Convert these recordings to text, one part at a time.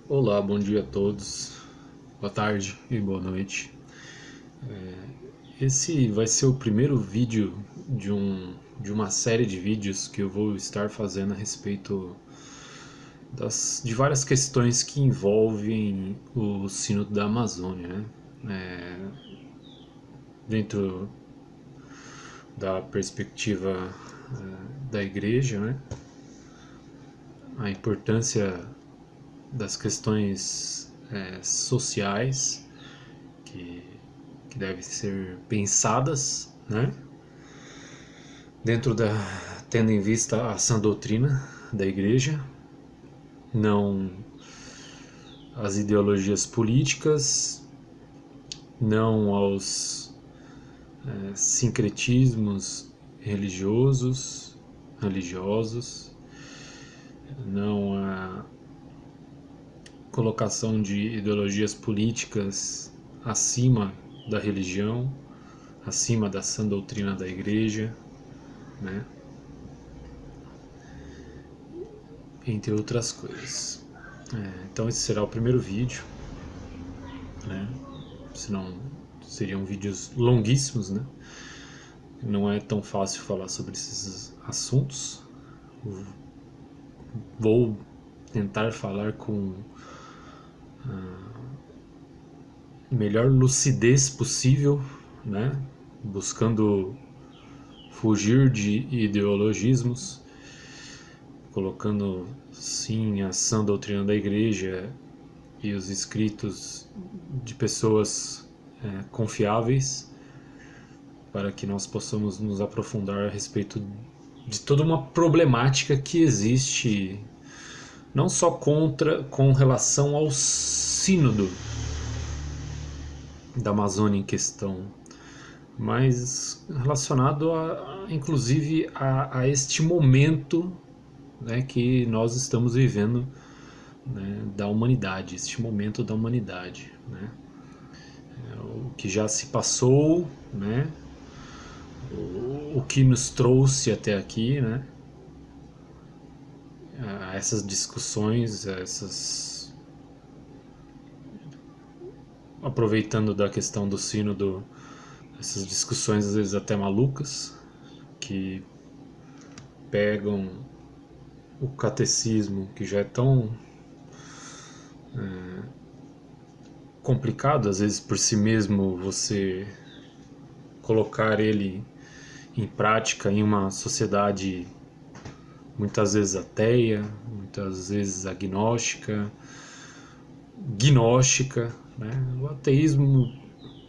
Olá, bom dia a todos, boa tarde e boa noite. Esse vai ser o primeiro vídeo de uma série de vídeos que eu vou estar fazendo a respeito de várias questões que envolvem o Sínodo da Amazônia, né? Dentro da perspectiva da Igreja, né? A importância das questões sociais que devem ser pensadas, né? Tendo em vista a sã doutrina da Igreja, não as ideologias políticas, não aos sincretismos religiosos, não a colocação de ideologias políticas acima da religião, acima da sã doutrina da Igreja, né? Entre outras coisas. Então esse será o primeiro vídeo, né? Senão seriam vídeos longuíssimos, né? Não é tão fácil falar sobre esses assuntos. Vou tentar falar com a melhor lucidez possível, né? Buscando fugir de ideologismos, colocando sim a sã doutrina da Igreja e os escritos de pessoas confiáveis, para que nós possamos nos aprofundar a respeito de toda uma problemática que existe, não só com relação ao sínodo da Amazônia em questão, mas relacionado inclusive a este momento, né, que nós estamos vivendo, né, da humanidade, este momento da humanidade, né? O que já se passou, né? O que nos trouxe até aqui, né? Essas discussões, aproveitando da questão do sínodo, essas discussões às vezes até malucas, que pegam o catecismo, que já é tão complicado às vezes por si mesmo você colocar ele em prática em uma sociedade muitas vezes ateia, muitas vezes agnóstica, gnóstica, né? O ateísmo,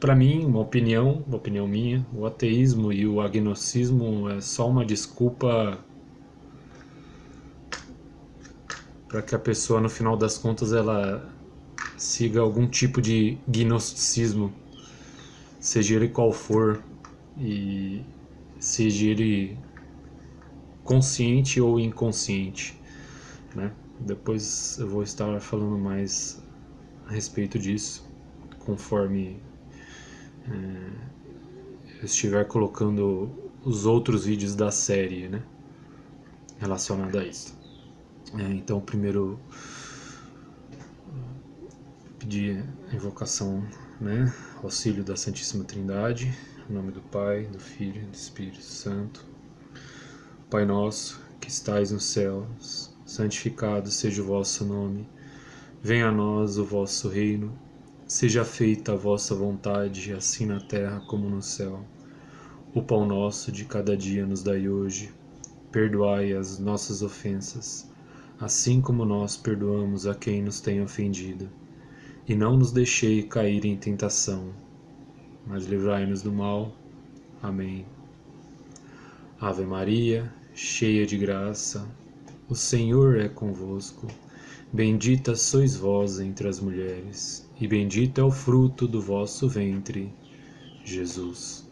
para mim, uma opinião minha, o ateísmo e o agnosticismo é só uma desculpa para que a pessoa, no final das contas, ela siga algum tipo de gnosticismo, seja ele qual for, e seja ele consciente ou inconsciente, né? Depois eu vou estar falando mais a respeito disso, conforme eu estiver colocando os outros vídeos da série, né, relacionado a isso. Então, primeiro pedir a invocação, né, auxílio da Santíssima Trindade, em nome do Pai, do Filho e do Espírito Santo. Pai nosso, que estais nos céus, santificado seja o vosso nome. Venha a nós o vosso reino. Seja feita a vossa vontade, assim na terra como no céu. O pão nosso de cada dia nos dai hoje. Perdoai as nossas ofensas, assim como nós perdoamos a quem nos tem ofendido. E não nos deixei cair em tentação, mas livrai-nos do mal. Amém. Ave Maria, cheia de graça, o Senhor é convosco. Bendita sois vós entre as mulheres, e bendito é o fruto do vosso ventre, Jesus.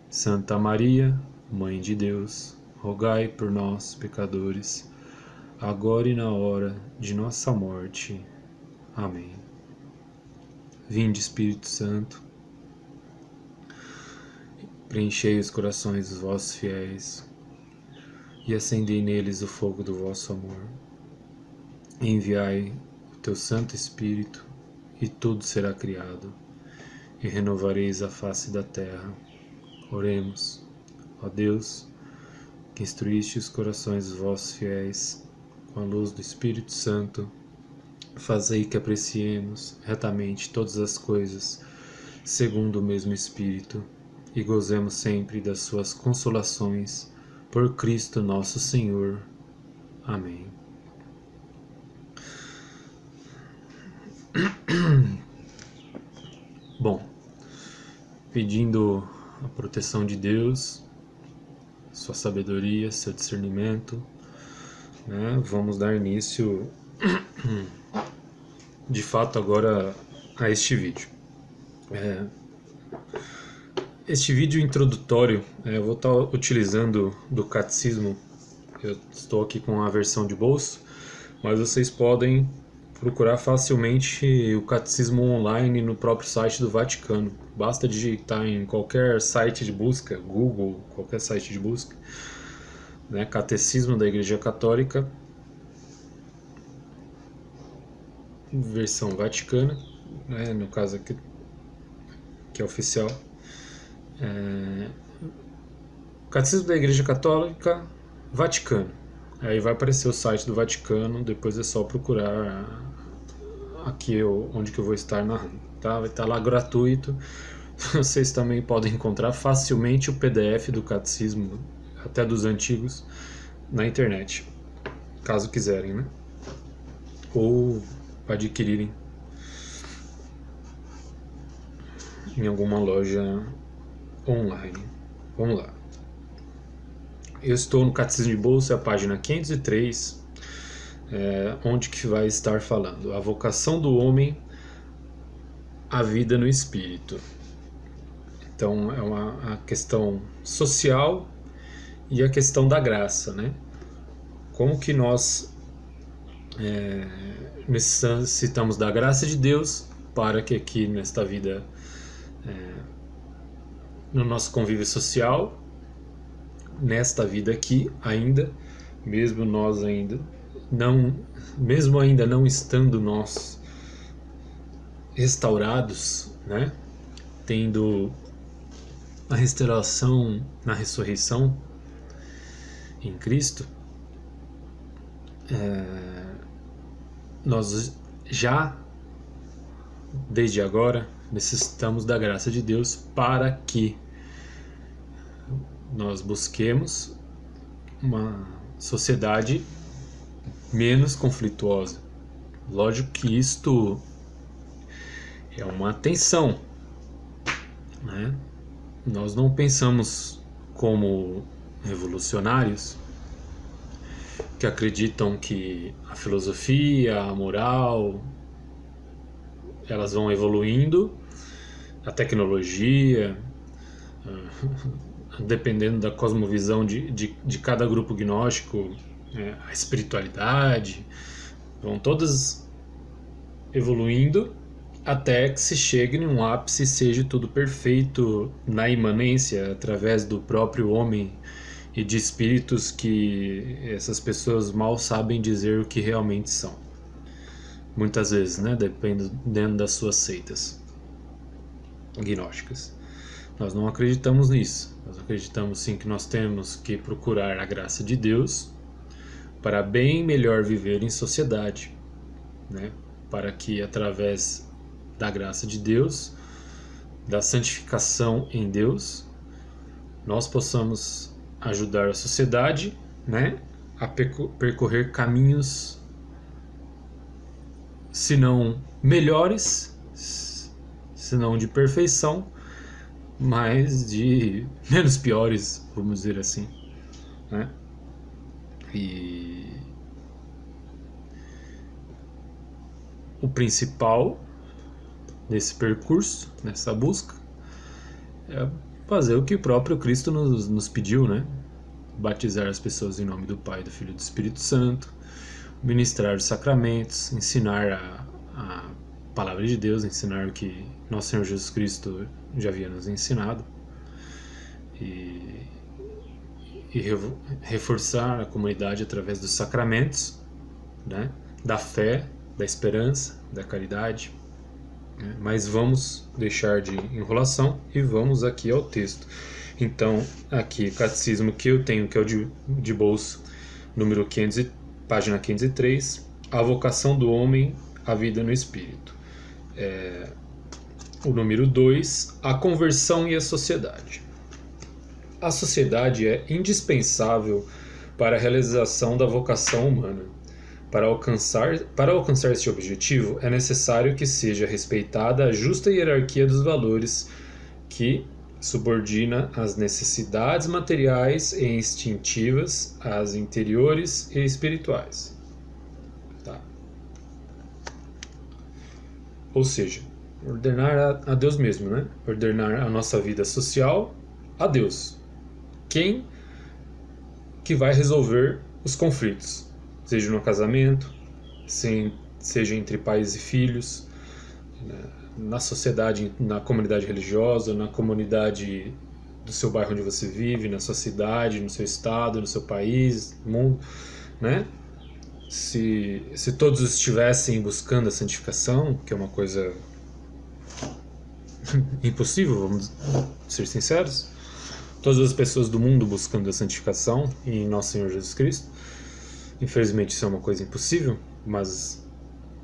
Santa Maria, Mãe de Deus, rogai por nós, pecadores, agora e na hora de nossa morte. Amém. Vinde, Espírito Santo, preenchei os corações dos vossos fiéis e acendei neles o fogo do vosso amor. Enviai teu Santo Espírito, e tudo será criado, e renovareis a face da terra. Oremos. Ó Deus, que instruíste os corações dos vossos fiéis com a luz do Espírito Santo, fazei que apreciemos retamente todas as coisas, segundo o mesmo Espírito, e gozemos sempre das suas consolações, por Cristo nosso Senhor. Amém. Bom, pedindo a proteção de Deus, sua sabedoria, seu discernimento, né, vamos dar início de fato agora a este vídeo. Este vídeo introdutório, eu vou estar utilizando do Catecismo. Eu estou aqui com a versão de bolso, mas vocês podem procurar facilmente o Catecismo online no próprio site do Vaticano. Basta digitar em qualquer site de busca, Google, qualquer site de busca, né, Catecismo da Igreja Católica, versão Vaticana, né, no caso aqui, que é oficial. Catecismo da Igreja Católica, Vaticano. Aí vai aparecer o site do Vaticano, depois é só procurar aqui onde que eu vou estar narrando, tá? Vai estar lá gratuito. Vocês também podem encontrar facilmente o PDF do Catecismo, até dos antigos, na internet, caso quiserem, né? Ou adquirirem em alguma loja online. Vamos lá. Eu estou no Catecismo de Bolso, é a página 503, onde que vai estar falando a vocação do homem à vida no Espírito. Então é a questão social e a questão da graça, né? Como que nós necessitamos da graça de Deus para que aqui nesta vida, no nosso convívio social, nesta vida aqui ainda, mesmo ainda não estando nós restaurados, né, tendo a restauração na ressurreição em Cristo, nós já desde agora necessitamos da graça de Deus para que nós busquemos uma sociedade menos conflituosa. Lógico que isto é uma tensão, né? Nós não pensamos como revolucionários que acreditam que a filosofia, a moral, elas vão evoluindo, a tecnologia, dependendo da cosmovisão de cada grupo gnóstico, a espiritualidade, vão todas evoluindo até que se chegue em um ápice e seja tudo perfeito na imanência, através do próprio homem e de espíritos que essas pessoas mal sabem dizer o que realmente são. Muitas vezes, né, dependendo das suas seitas gnósticas. Nós não acreditamos nisso. Nós acreditamos sim que nós temos que procurar a graça de Deus para bem melhor viver em sociedade, né? Para que através da graça de Deus, da santificação em Deus, nós possamos ajudar a sociedade, né, a percorrer caminhos, se não melhores, se não de perfeição, mas de menos piores, vamos dizer assim, né? E o principal nesse percurso, nessa busca, é fazer o que o próprio Cristo nos pediu, né? Batizar as pessoas em nome do Pai, do Filho e do Espírito Santo, ministrar os sacramentos, ensinar a palavra de Deus, ensinar o que nosso Senhor Jesus Cristo já havia nos ensinado, e reforçar a comunidade através dos sacramentos, né? Da fé, da esperança, da caridade, né? Mas vamos deixar de enrolação e vamos aqui ao texto. Então, aqui, catecismo que eu tenho, que é o de bolso, número 500, página 503, a vocação do homem, a vida no espírito. O número 2, a conversão e a sociedade. A sociedade é indispensável para a realização da vocação humana. Para alcançar esse objetivo, é necessário que seja respeitada a justa hierarquia dos valores que subordina as necessidades materiais e instintivas às interiores e espirituais. Tá. Ou seja, ordenar a Deus mesmo, né? Ordenar a nossa vida social a Deus. Quem que vai resolver os conflitos? Seja no casamento, seja entre pais e filhos, na sociedade, na comunidade religiosa, na comunidade do seu bairro onde você vive, na sua cidade, no seu estado, no seu país, no mundo, né? Se todos estivessem buscando a santificação, que é uma coisa impossível, vamos ser sinceros, todas as pessoas do mundo buscando a santificação em nosso Senhor Jesus Cristo, infelizmente isso é uma coisa impossível, mas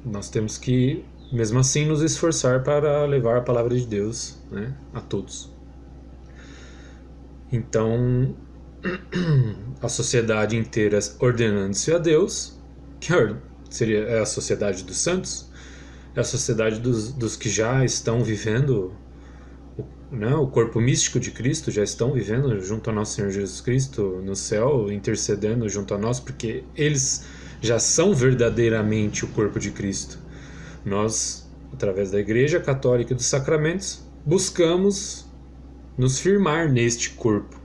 nós temos que, mesmo assim, nos esforçar para levar a palavra de Deus, né, a todos. Então, a sociedade inteira ordenando-se a Deus, que seria a sociedade dos santos, é a sociedade dos que já estão vivendo, né, o corpo místico de Cristo, já estão vivendo junto ao nosso Senhor Jesus Cristo no céu, intercedendo junto a nós, porque eles já são verdadeiramente o corpo de Cristo. Nós, através da Igreja Católica e dos sacramentos, buscamos nos firmar neste corpo.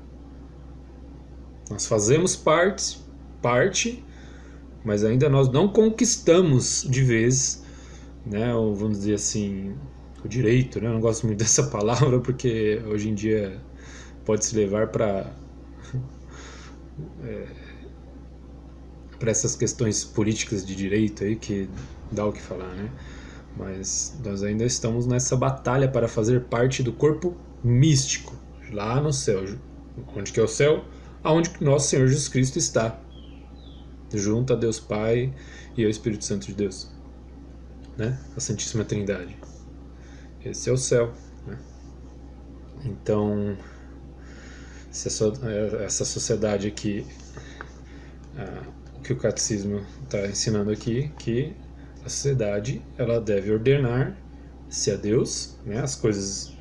Nós fazemos parte, mas ainda nós não conquistamos de vez, né, ou vamos dizer assim, o direito, né? Eu não gosto muito dessa palavra porque hoje em dia pode se levar para essas questões políticas de direito aí que dá o que falar, né? Mas nós ainda estamos nessa batalha para fazer parte do corpo místico, lá no céu. Onde que é o céu? Aonde nosso Senhor Jesus Cristo está, junto a Deus Pai e ao Espírito Santo de Deus, né? A Santíssima Trindade. Esse é o céu, né? Então, essa sociedade aqui, o que o catecismo está ensinando aqui, que a sociedade ela deve ordenar-se a Deus, né, as coisas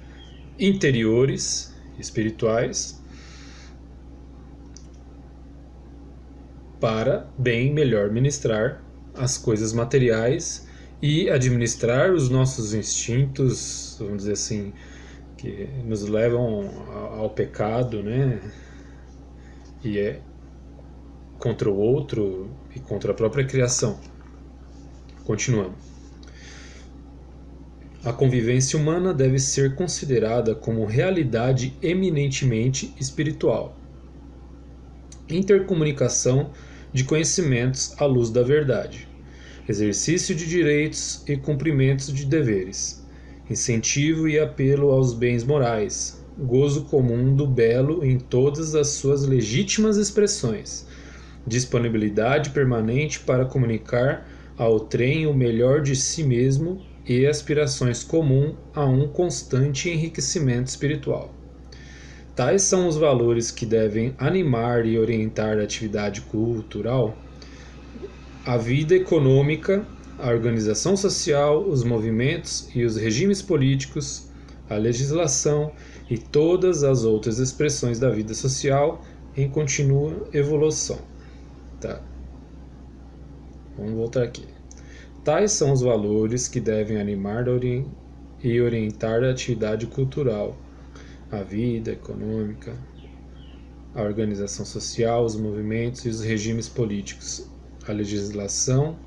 interiores, espirituais, para bem melhor ministrar as coisas materiais e administrar os nossos instintos, vamos dizer assim, que nos levam ao pecado, né? E é contra o outro e contra a própria criação. Continuando. A convivência humana deve ser considerada como realidade eminentemente espiritual. Intercomunicação de conhecimentos à luz da verdade. Exercício de direitos e cumprimentos de deveres, incentivo e apelo aos bens morais, gozo comum do belo em todas as suas legítimas expressões, disponibilidade permanente para comunicar ao trem o melhor de si mesmo e aspirações comuns a um constante enriquecimento espiritual. Tais são os valores que devem animar e orientar a atividade cultural, a vida econômica, a organização social, os movimentos e os regimes políticos, a legislação e todas as outras expressões da vida social em contínua evolução. Tá. Vamos voltar aqui. Tais são os valores que devem animar e orientar a atividade cultural, a vida econômica, a organização social, os movimentos e os regimes políticos, a legislação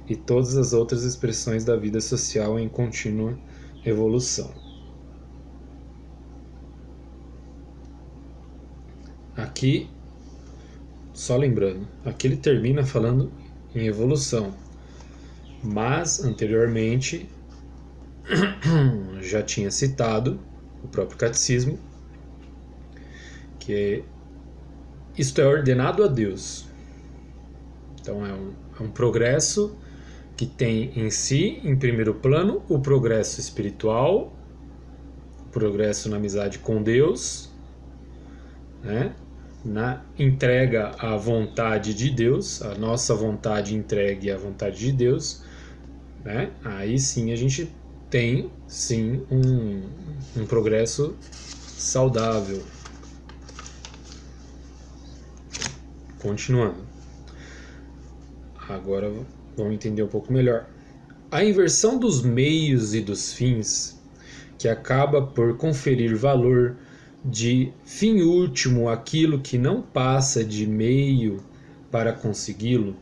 e todas as outras expressões da vida social em contínua evolução. Aqui, só lembrando, aqui ele termina falando em evolução. Mas, anteriormente, já tinha citado o próprio catecismo, que isto é ordenado a Deus. Então é um progresso que tem em si, em primeiro plano, o progresso espiritual, o progresso na amizade com Deus, né? Na entrega à vontade de Deus, a nossa vontade entregue à vontade de Deus, né? Aí sim a gente tem sim um progresso saudável. Continuando. Agora vamos entender um pouco melhor. A inversão dos meios e dos fins, que acaba por conferir valor de fim último àquilo que não passa de meio para consegui-lo,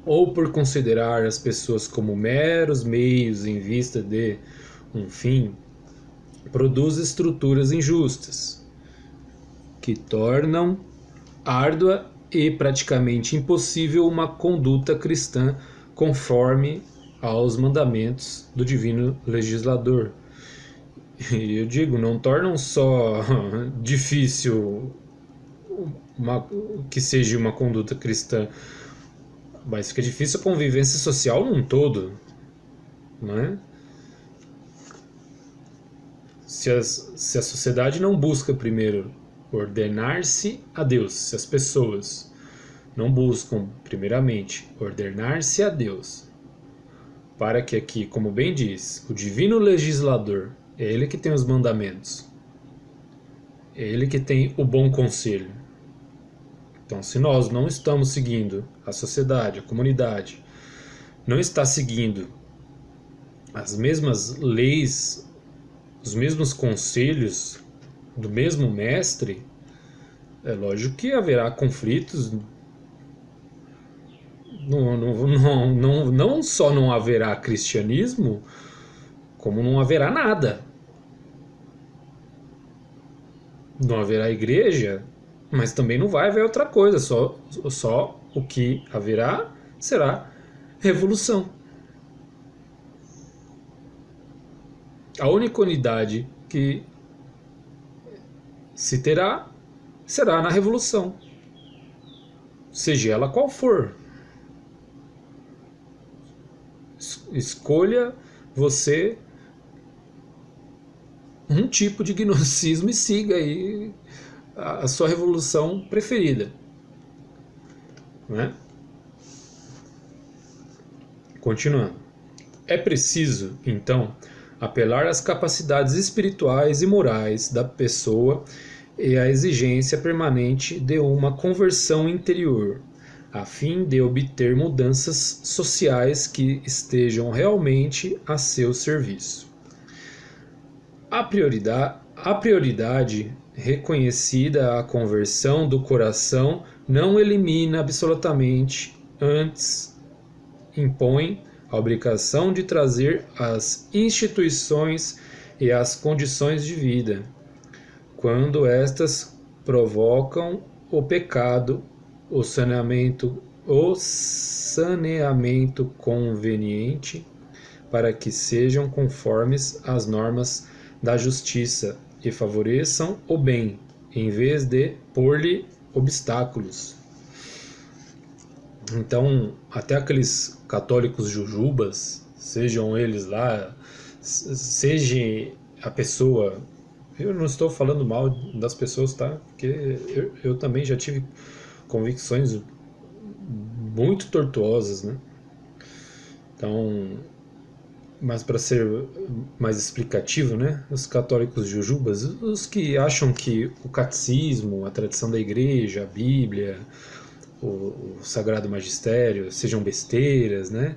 ou por considerar as pessoas como meros meios em vista de um fim, produz estruturas injustas, que tornam árdua e praticamente impossível uma conduta cristã conforme aos mandamentos do divino legislador. E eu digo, não tornam só difícil que seja uma conduta cristã, mas fica difícil a convivência social num todo, não é? Se a sociedade não busca primeiro ordenar-se a Deus, se as pessoas não buscam primeiramente ordenar-se a Deus, para que aqui, como bem diz, o divino legislador, é ele que tem os mandamentos, é ele que tem o bom conselho. Então, se nós não estamos seguindo, a sociedade, a comunidade, não está seguindo as mesmas leis, os mesmos conselhos do mesmo mestre, é lógico que haverá conflitos. Não só não haverá cristianismo, como não haverá nada. Não haverá igreja, mas também não vai haver outra coisa, só o que haverá será revolução. A única unidade que se terá será na revolução, seja ela qual for. Escolha você um tipo de gnosticismo e siga aí a sua revolução preferida, né? Continuando. É preciso, então, apelar às capacidades espirituais e morais da pessoa e à exigência permanente de uma conversão interior, a fim de obter mudanças sociais que estejam realmente a seu serviço. A prioridade reconhecida à conversão do coração não elimina absolutamente, antes impõe a obrigação de trazer as instituições e as condições de vida, quando estas provocam o pecado, o saneamento conveniente, para que sejam conformes às normas da justiça e favoreçam o bem, em vez de pôr-lhe obstáculos. Então, até aqueles católicos jujubas, sejam eles lá, seja a pessoa... Eu não estou falando mal das pessoas, tá? Porque eu também já tive convicções muito tortuosas, né? Então, mas para ser mais explicativo, né? Os católicos jujubas, os que acham que o catecismo, a tradição da igreja, a Bíblia, o Sagrado Magistério sejam besteiras, né?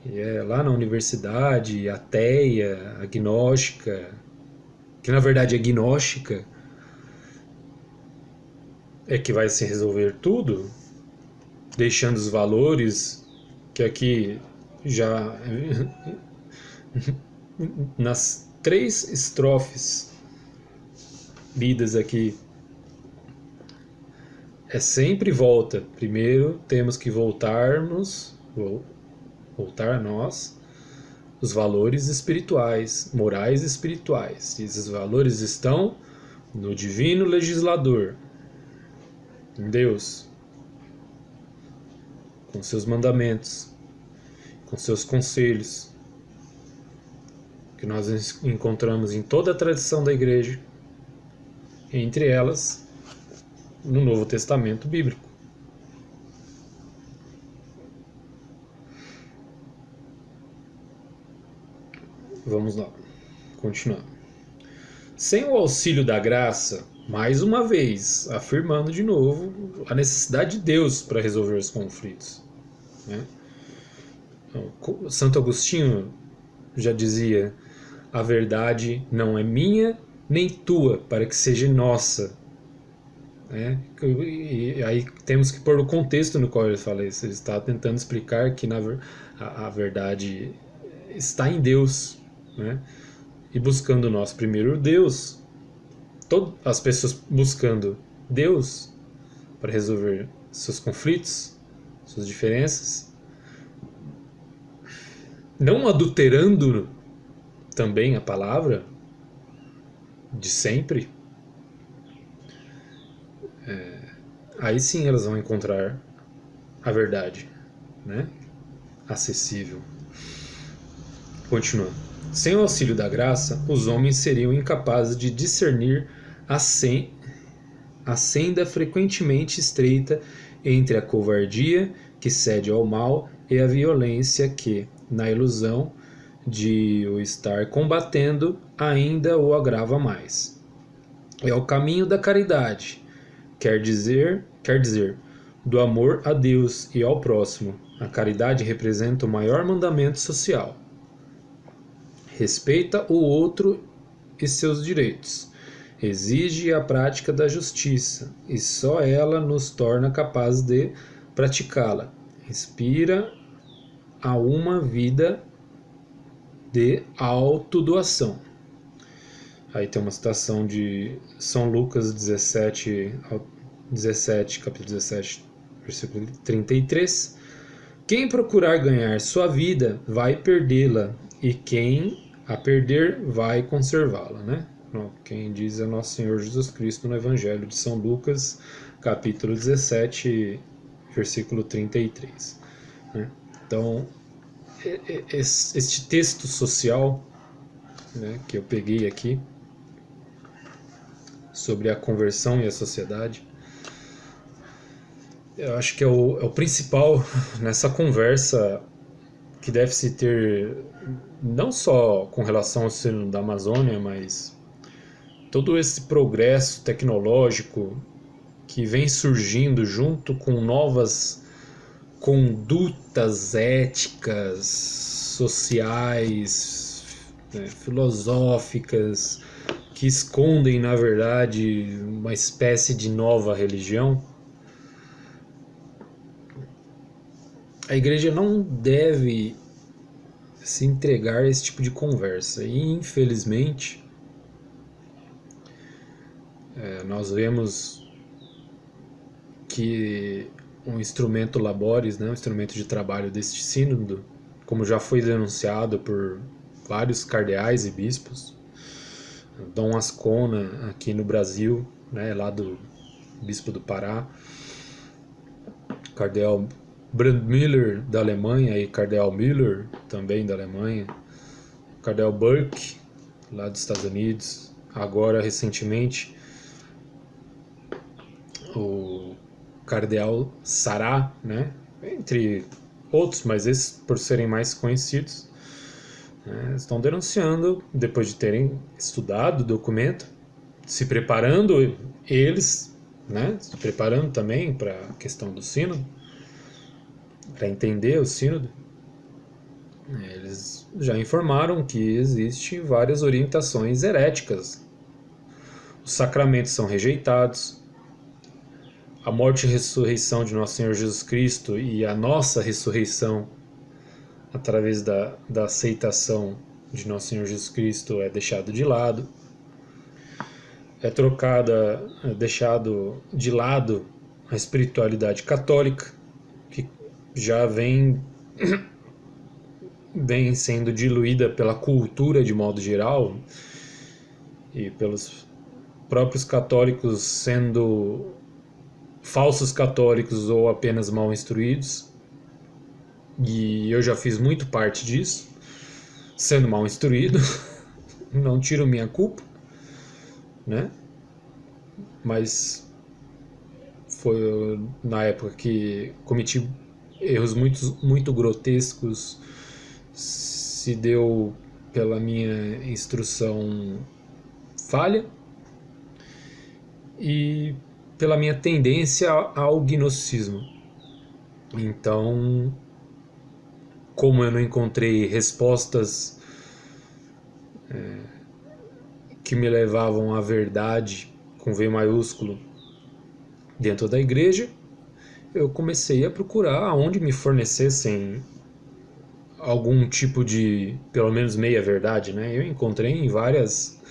E lá na universidade, ateia, agnóstica, que na verdade é gnóstica, é que vai se resolver tudo, deixando os valores que aqui já nas 3 estrofes lidas aqui é sempre volta. Primeiro temos que voltarmos voltar a nós os valores espirituais, morais espirituais. E esses valores estão no divino legislador, em Deus, com seus mandamentos, com seus conselhos, que nós encontramos em toda a tradição da igreja, entre elas no Novo Testamento bíblico. Vamos lá, continuar. Sem o auxílio da graça, mais uma vez, afirmando de novo a necessidade de Deus para resolver os conflitos, né? Santo Agostinho já dizia: a verdade não é minha nem tua, para que seja nossa. Né? E aí temos que pôr o contexto no qual ele fala isso. Ele está tentando explicar que a verdade está em Deus, né? E buscando nós primeiro Deus, todas as pessoas buscando Deus para resolver seus conflitos, suas diferenças, não adulterando também a palavra de sempre, aí sim elas vão encontrar a verdade, né? Acessível. Continuando. Sem o auxílio da graça, os homens seriam incapazes de discernir a senda frequentemente estreita entre a covardia que cede ao mal e a violência que, na ilusão de o estar combatendo, ainda o agrava mais. É o caminho da caridade, quer dizer, do amor a Deus e ao próximo. A caridade representa o maior mandamento social. Respeita o outro e seus direitos. Exige a prática da justiça, e só ela nos torna capazes de praticá-la. Inspira a uma vida de autodoação. Aí tem uma citação de São Lucas 17, capítulo 17, versículo 33. Quem procurar ganhar sua vida vai perdê-la, e quem a perder vai conservá-la, né? Quem diz é Nosso Senhor Jesus Cristo no Evangelho de São Lucas, capítulo 17, versículo 33. Né? Então, este texto social, né, que eu peguei aqui, sobre a conversão e a sociedade, eu acho que é o principal nessa conversa que deve se ter, não só com relação ao Sínodo da Amazônia, mas todo esse progresso tecnológico que vem surgindo junto com novas condutas éticas, sociais, né, filosóficas, que escondem, na verdade, uma espécie de nova religião. A igreja não deve se entregar a esse tipo de conversa. E, infelizmente, nós vemos que um instrumento laboris, né, um instrumento de trabalho deste sínodo, como já foi denunciado por vários cardeais e bispos, Dom Ascona aqui no Brasil, né, lá do bispo do Pará, cardeal Brandmüller da Alemanha e cardeal Müller também da Alemanha, cardeal Burke lá dos Estados Unidos, agora recentemente o cardeal Sará, né, entre outros, mas esses por serem mais conhecidos, né, estão denunciando, depois de terem estudado o documento, se preparando eles, né, se preparando também para a questão do sínodo, para entender o sínodo. Eles já informaram que existem várias orientações heréticas. Os sacramentos são rejeitados, a morte e ressurreição de Nosso Senhor Jesus Cristo e a nossa ressurreição através da aceitação de Nosso Senhor Jesus Cristo é deixado de lado. É deixado de lado a espiritualidade católica, que já vem vem sendo diluída pela cultura de modo geral e pelos próprios católicos sendo falsos católicos ou apenas mal instruídos. E eu já fiz muito parte disso, sendo mal instruído. Não tiro minha culpa, né? Mas foi na época que cometi erros muito grotescos. Se deu pela minha instrução falha e pela minha tendência ao gnosticismo. Então, como eu não encontrei respostas que me levavam à verdade, com V maiúsculo, dentro da igreja, eu comecei a procurar aonde me fornecessem algum tipo de, pelo menos meia verdade, né? Eu encontrei em várias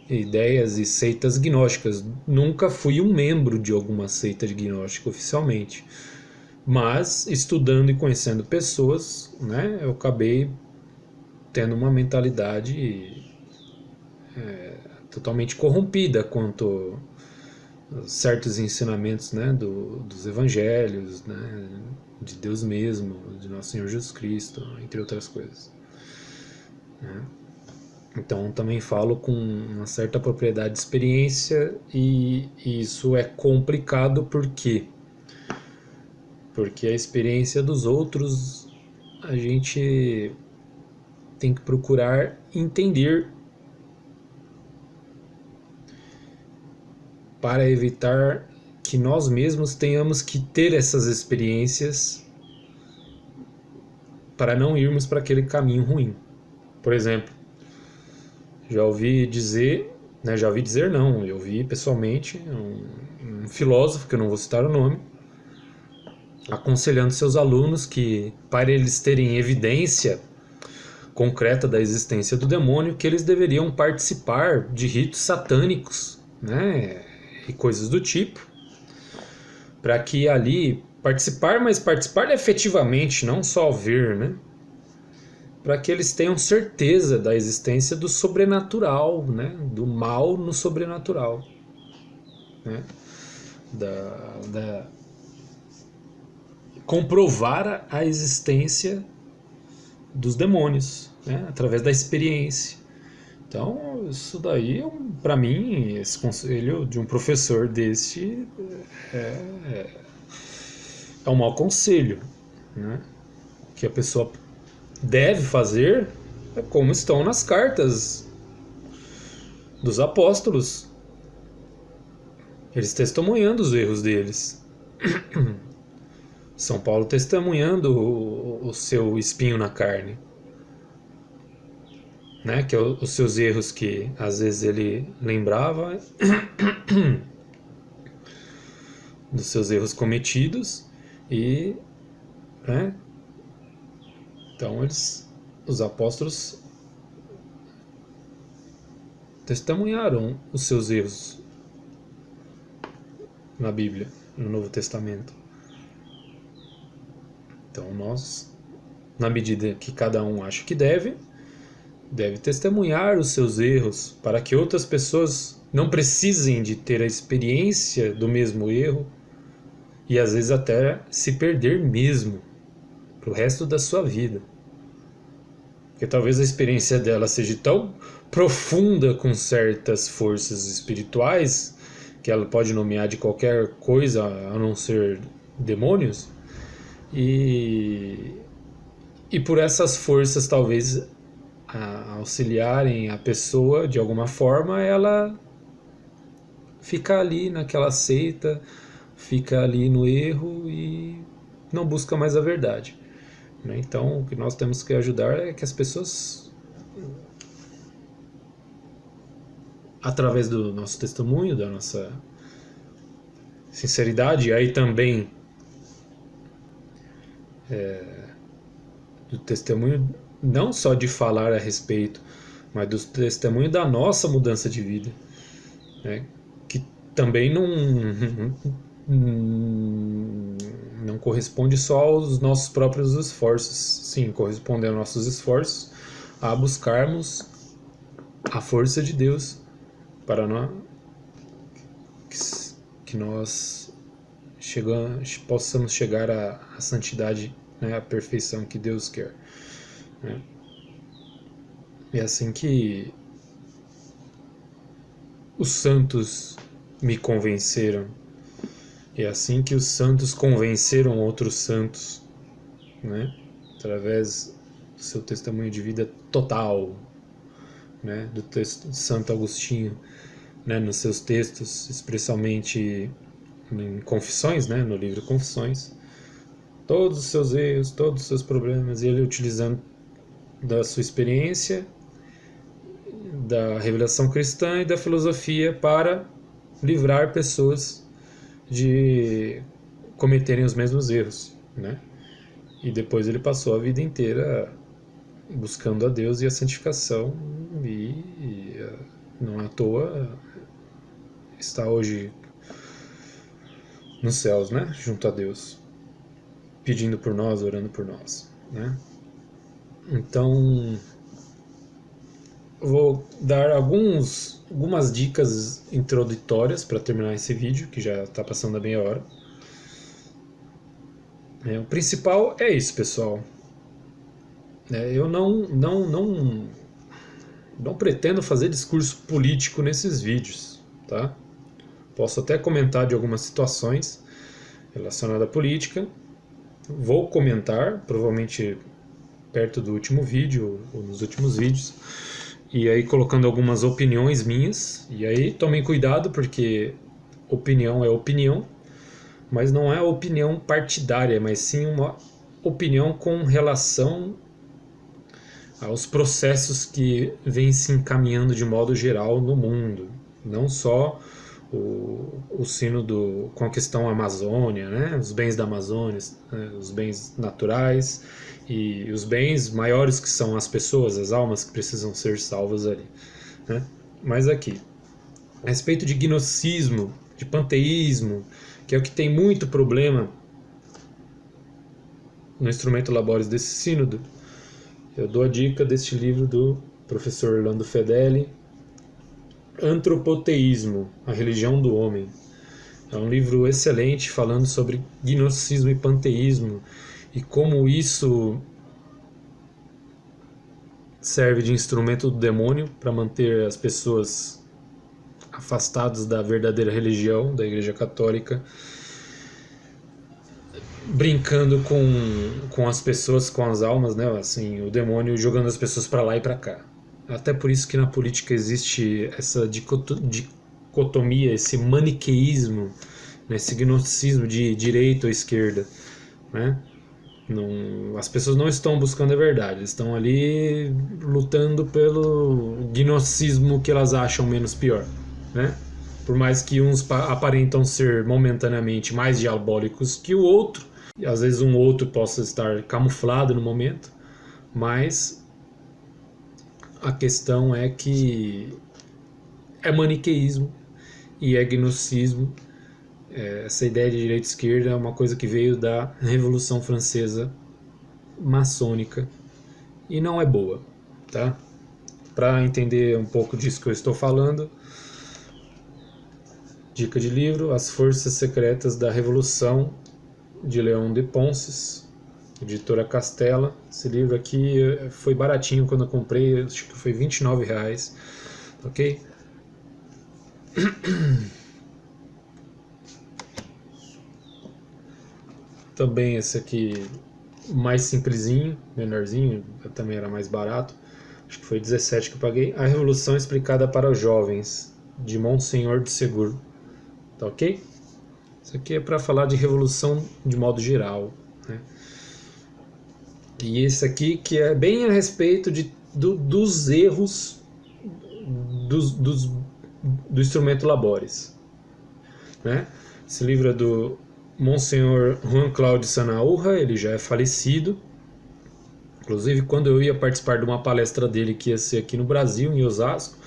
ideias e seitas gnósticas. Nunca fui um membro de alguma seita de gnóstica oficialmente, mas estudando e conhecendo pessoas, né? Eu acabei tendo uma mentalidade totalmente corrompida quanto a certos ensinamentos, né, dos evangelhos, né, de Deus mesmo, de Nosso Senhor Jesus Cristo, entre outras coisas, né? Então também falo com uma certa propriedade de experiência, e isso é complicado porque a experiência dos outros a gente tem que procurar entender para evitar que nós mesmos tenhamos que ter essas experiências para não irmos para aquele caminho ruim. Por exemplo, já ouvi dizer, né, eu vi pessoalmente um filósofo, que eu não vou citar o nome, aconselhando seus alunos que, para eles terem evidência concreta da existência do demônio, que eles deveriam participar de ritos satânicos, né, e coisas do tipo, para que ali mas participar efetivamente, não só ver, né, para que eles tenham certeza da existência do sobrenatural, né, do mal no sobrenatural, né, comprovar a existência dos demônios, né, através da experiência. Então, isso daí, para mim, esse conselho de um professor desse é um mau conselho, né? O que a pessoa deve fazer é como estão nas cartas dos apóstolos, eles testemunhando os erros deles. São Paulo testemunhando o seu espinho na carne, né? Que é os seus erros, que às vezes ele lembrava dos seus erros cometidos, e, né? Então os apóstolos testemunharam os seus erros na Bíblia, no Novo Testamento. Então nós, na medida que cada um acha que deve testemunhar os seus erros, para que outras pessoas não precisem de ter a experiência do mesmo erro, e às vezes até se perder mesmo para o resto da sua vida. Porque talvez a experiência dela seja tão profunda com certas forças espirituais, que ela pode nomear de qualquer coisa a não ser demônios, e por essas forças talvez auxiliarem a pessoa de alguma forma, ela fica ali naquela seita, fica ali no erro e não busca mais a verdade, né? Então o que nós temos que ajudar é que as pessoas, através do nosso testemunho, da nossa sinceridade, e aí também do testemunho não só de falar a respeito, mas do testemunho da nossa mudança de vida, né? Que também Não corresponde só aos nossos próprios esforços. Sim, corresponde aos nossos esforços a buscarmos a força de Deus para nós, que nós possamos chegar à santidade, né, à perfeição que Deus quer. Né? É assim que os santos me convenceram. É assim que os santos convenceram outros santos, né? Através do seu testemunho de vida total, né? Do texto de Santo Agostinho, né? Nos seus textos, especialmente em Confissões, né? No livro Confissões, todos os seus erros, todos os seus problemas, ele utilizando da sua experiência, da revelação cristã e da filosofia para livrar pessoas de cometerem os mesmos erros, né? E depois ele passou a vida inteira buscando a Deus e a santificação, e não à toa está hoje nos céus, né? Junto a Deus, pedindo por nós, orando por nós, né? Então, vou dar algumas dicas introdutórias para terminar esse vídeo, que já está passando a meia hora. O principal é isso, pessoal. Eu não pretendo fazer discurso político nesses vídeos, tá? Posso até comentar de algumas situações relacionadas à política. Vou comentar, provavelmente perto do último vídeo ou nos últimos vídeos. E aí colocando algumas opiniões minhas. E aí tomem cuidado, porque opinião é opinião, mas não é opinião partidária, mas sim uma opinião com relação aos processos que vêm se encaminhando de modo geral no mundo. Não só o sínodo com a questão Amazônia, né? Os bens da Amazônia, né? Os bens naturais e os bens maiores, que são as pessoas, as almas que precisam ser salvas ali, né? Mas aqui, a respeito de gnosticismo, de panteísmo, que é o que tem muito problema no Instrumento Laboris desse sínodo, eu dou a dica deste livro do professor Orlando Fedeli, Antropoteísmo, a religião do homem. É um livro excelente falando sobre gnosticismo e panteísmo e como isso serve de instrumento do demônio para manter as pessoas afastadas da verdadeira religião, da Igreja Católica, brincando com as pessoas, com as almas, né? Assim, o demônio jogando as pessoas para lá e para cá. Até por isso que na política existe essa dicotomia, esse maniqueísmo, né? Esse gnosticismo de direita ou esquerda, né? Não, as pessoas não estão buscando a verdade, estão ali lutando pelo gnosticismo que elas acham menos pior, né? Por mais que uns aparentam ser momentaneamente mais diabólicos que o outro, e às vezes um outro possa estar camuflado no momento, mas a questão é que é maniqueísmo e é gnosticismo. Essa ideia de direita e esquerda é uma coisa que veio da Revolução Francesa maçônica e não é boa, tá? Para entender um pouco disso que eu estou falando, dica de livro: As Forças Secretas da Revolução, de Leão de Ponces, editora Castela. Esse livro aqui foi baratinho quando eu comprei, acho que foi R$29, ok? Também esse aqui mais simplesinho, menorzinho, também era mais barato, acho que foi 17 que eu paguei. A Revolução Explicada para os Jovens, de Monsenhor de Seguro, tá ok? Isso aqui é para falar de revolução de modo geral, né? E esse aqui que é bem a respeito dos erros do Instrumento Laboris, né? Esse livro é do Monsenhor Juan Cláudio Sanaúja, ele já é falecido. Inclusive, quando eu ia participar de uma palestra dele, que ia ser aqui no Brasil, em Osasco,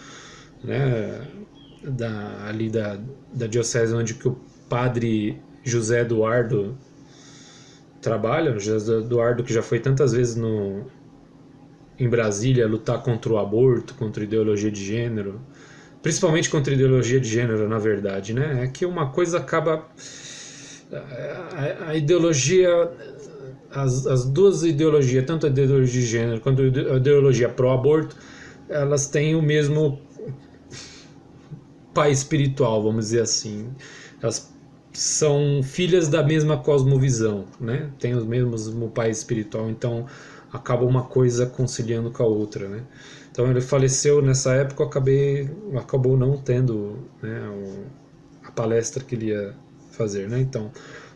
né, ali da diocese onde que o padre José Eduardo trabalham, José Eduardo, que já foi tantas vezes em Brasília lutar contra o aborto, contra a ideologia de gênero, principalmente contra a ideologia de gênero, na verdade, né? É que uma coisa acaba... A ideologia... As duas ideologias, tanto a ideologia de gênero quanto a ideologia pró-aborto, elas têm o mesmo pai espiritual, vamos dizer assim. Elas são filhas da mesma cosmovisão, né? Tem os mesmos pai espiritual, então acaba uma coisa conciliando com a outra, né? Então ele faleceu nessa época, acabou não tendo, né, a palestra que ele ia fazer, né? Então,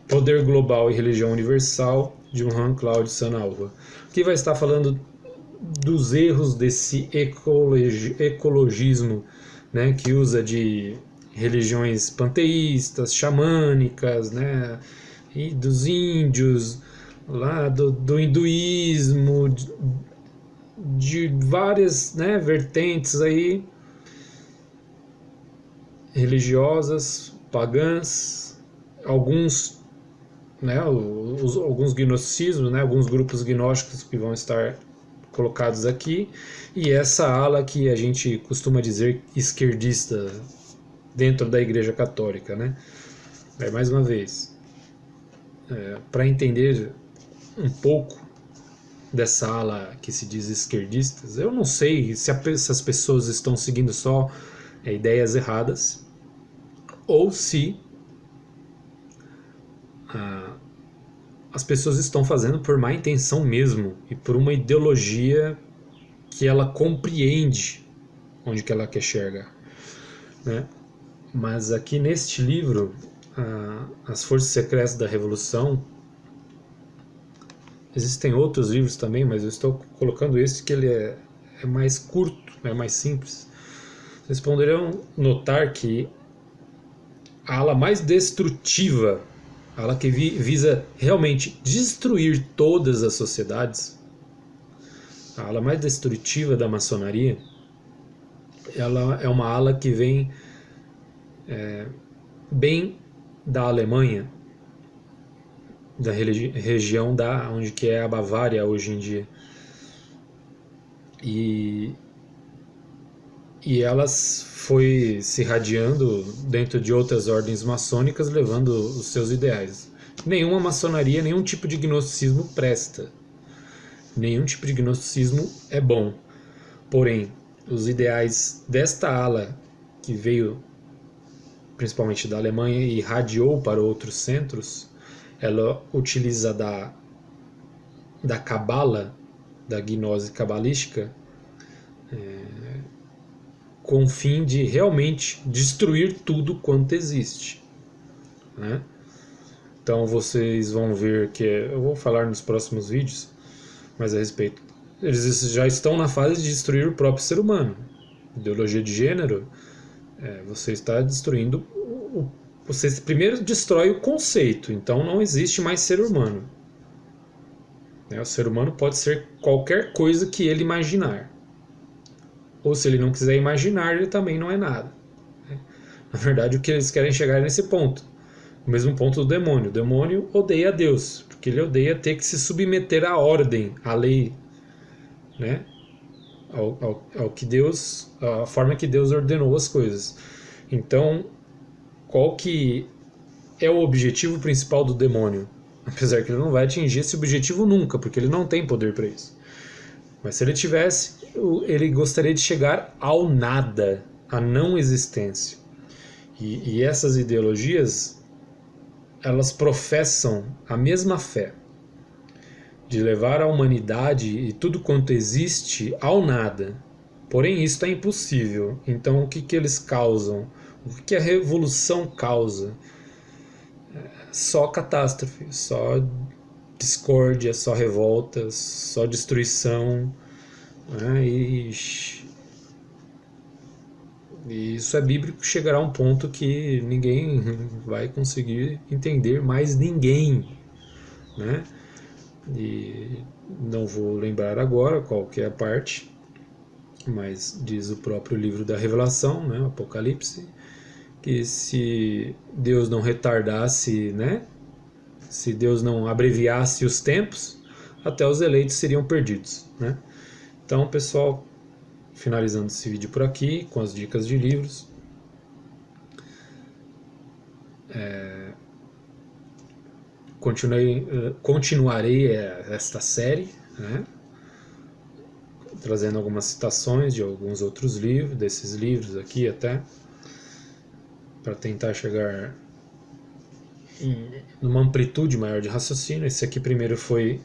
Poder Global e Religião Universal, de Johann Claudio Sanalva, que vai estar falando dos erros desse ecologismo, né, que usa de religiões panteístas, xamânicas, né, e dos índios, lá do hinduísmo, de várias, né, vertentes aí religiosas, pagãs, alguns, né, alguns gnosticismos, né, alguns grupos gnósticos que vão estar colocados aqui, e essa ala que a gente costuma dizer esquerdista dentro da Igreja Católica, né? Mais uma vez, para entender um pouco dessa ala que se diz esquerdistas, eu não sei se as pessoas estão seguindo só ideias erradas ou se as pessoas estão fazendo por má intenção mesmo e por uma ideologia que ela compreende onde que ela quer chegar, né? Mas aqui neste livro, As Forças Secretas da Revolução, existem outros livros também, mas eu estou colocando esse que ele é mais curto, é mais simples. Vocês poderão notar que a ala mais destrutiva, a ala que visa realmente destruir todas as sociedades, a ala mais destrutiva da maçonaria, ela é uma ala que vem bem da Alemanha, da região onde que é a Bavária hoje em dia, e elas foi se irradiando dentro de outras ordens maçônicas, levando os seus ideais. Nenhuma maçonaria, nenhum tipo de gnosticismo presta, nenhum tipo de gnosticismo é bom, porém os ideais desta ala que veio principalmente da Alemanha e irradiou para outros centros, ela utiliza da cabala, da gnose cabalística, com o fim de realmente destruir tudo quanto existe, né? Então vocês vão ver que eu vou falar nos próximos vídeos mais a respeito. Eles já estão na fase de destruir o próprio ser humano. Ideologia de gênero, você está destruindo você primeiro destrói o conceito, então não existe mais ser humano. O ser humano pode ser qualquer coisa que ele imaginar. Ou se ele não quiser imaginar, ele também não é nada. Na verdade, o que eles querem chegar é nesse ponto. O mesmo ponto do demônio. O demônio odeia Deus, porque ele odeia ter que se submeter à ordem, à lei, né? Ao que Deus, a forma que Deus ordenou as coisas. Então, qual que é o objetivo principal do demônio? Apesar que ele não vai atingir esse objetivo nunca, porque ele não tem poder para isso. Mas se ele tivesse, ele gostaria de chegar ao nada, à não existência. E essas ideologias, elas professam a mesma fé, de levar a humanidade e tudo quanto existe ao nada. Porém, isso é impossível. Então, o que eles causam? O que a revolução causa? Só catástrofe, só discórdia, só revoltas, só destruição, né? E isso é bíblico, chegará a um ponto que ninguém vai conseguir entender, mais ninguém, né? E não vou lembrar agora qual que é a parte, mas diz o próprio livro da Revelação, né, Apocalipse, que se Deus não retardasse, né, Se Deus não abreviasse os tempos, até os eleitos seriam perdidos, né? Então, pessoal, finalizando esse vídeo por aqui, com as dicas de livros. Continuarei esta série, né? Trazendo algumas citações de alguns outros livros, desses livros aqui até, para tentar chegar em uma amplitude maior de raciocínio. Esse aqui primeiro foi,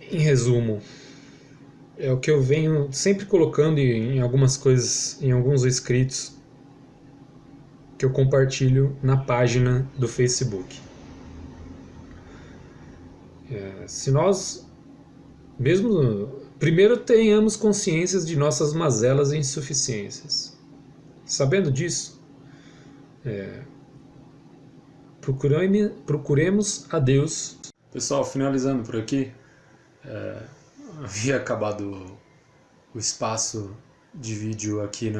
em resumo, é o que eu venho sempre colocando em algumas coisas, em alguns escritos que eu compartilho na página do Facebook. Se nós, mesmo, primeiro tenhamos consciências de nossas mazelas e insuficiências. Sabendo disso, procuremos a Deus. Pessoal, finalizando por aqui, havia acabado o espaço de vídeo aqui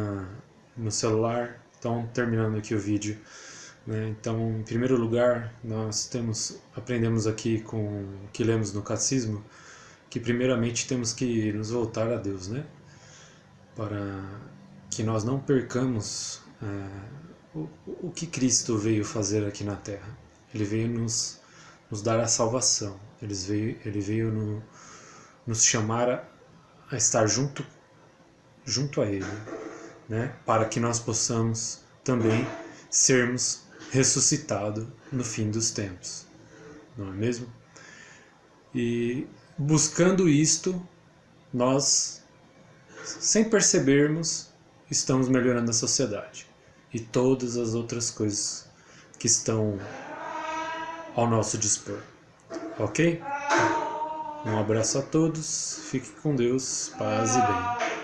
no celular, então terminando aqui o vídeo, né? Então, em primeiro lugar, nós aprendemos aqui com o que lemos no Catecismo, que primeiramente temos que nos voltar a Deus, né? Para que nós não percamos o que Cristo veio fazer aqui na Terra. Ele veio nos dar a salvação, ele veio nos chamar a estar junto a Ele, né? Para que nós possamos também sermos ressuscitados no fim dos tempos, não é mesmo? E buscando isto, nós, sem percebermos, estamos melhorando a sociedade e todas as outras coisas que estão ao nosso dispor, ok? Um abraço a todos, fique com Deus, paz e bem.